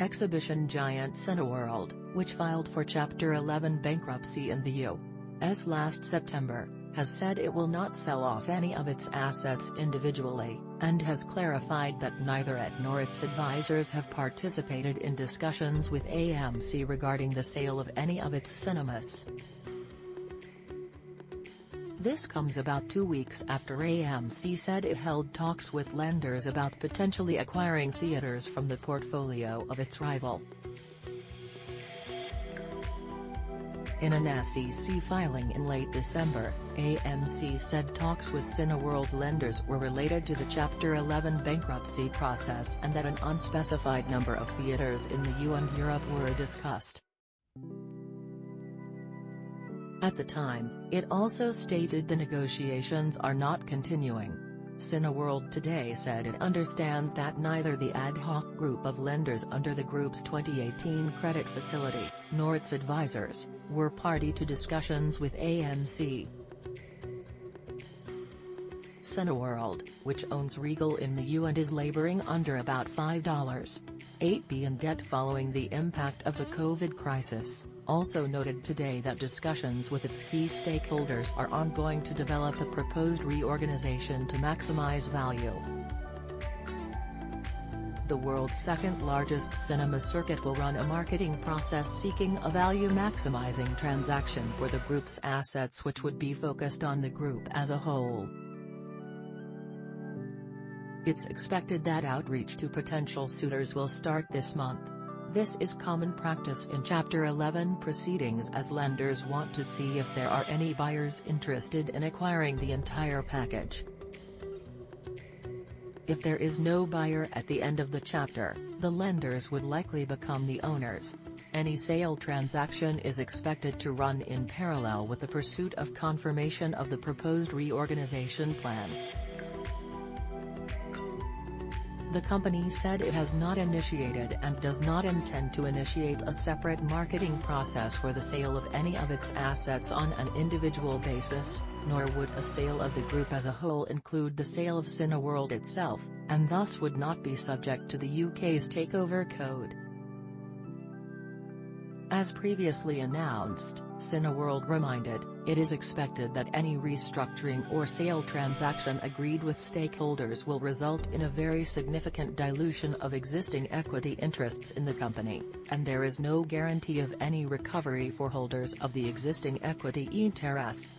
Exhibition giant Cineworld, which filed for Chapter 11 bankruptcy in the U.S. last September, has said it will not sell off any of its assets individually, and has clarified that neither it nor its advisors have participated in discussions with AMC regarding the sale of any of its cinemas. This comes about 2 weeks after AMC said it held talks with lenders about potentially acquiring theaters from the portfolio of its rival. In an SEC filing in late December, AMC said talks with Cineworld lenders were related to the Chapter 11 bankruptcy process and that an unspecified number of theaters in the U.S. and Europe were discussed. At the time, it also stated the negotiations are not continuing. Cineworld today said it understands that neither the ad hoc group of lenders under the group's 2018 credit facility, nor its advisors, were party to discussions with AMC. Cineworld, which owns Regal in the U.S. and is laboring under about $5.8 billion debt following the impact of the COVID crisis, also noted today that discussions with its key stakeholders are ongoing to develop a proposed reorganization to maximize value. The world's second-largest cinema circuit will run a marketing process seeking a value-maximizing transaction for the group's assets, which would be focused on the group as a whole. It's expected that outreach to potential suitors will start this month. This is common practice in Chapter 11 proceedings, as lenders want to see if there are any buyers interested in acquiring the entire package. If there is no buyer at the end of the chapter, the lenders would likely become the owners. Any sale transaction is expected to run in parallel with the pursuit of confirmation of the proposed reorganization plan. The company said it has not initiated and does not intend to initiate a separate marketing process for the sale of any of its assets on an individual basis, nor would a sale of the group as a whole include the sale of Cineworld itself, and thus would not be subject to the UK's Takeover Code. As previously announced, Cineworld reminded, it is expected that any restructuring or sale transaction agreed with stakeholders will result in a very significant dilution of existing equity interests in the company, and there is no guarantee of any recovery for holders of the existing equity interests.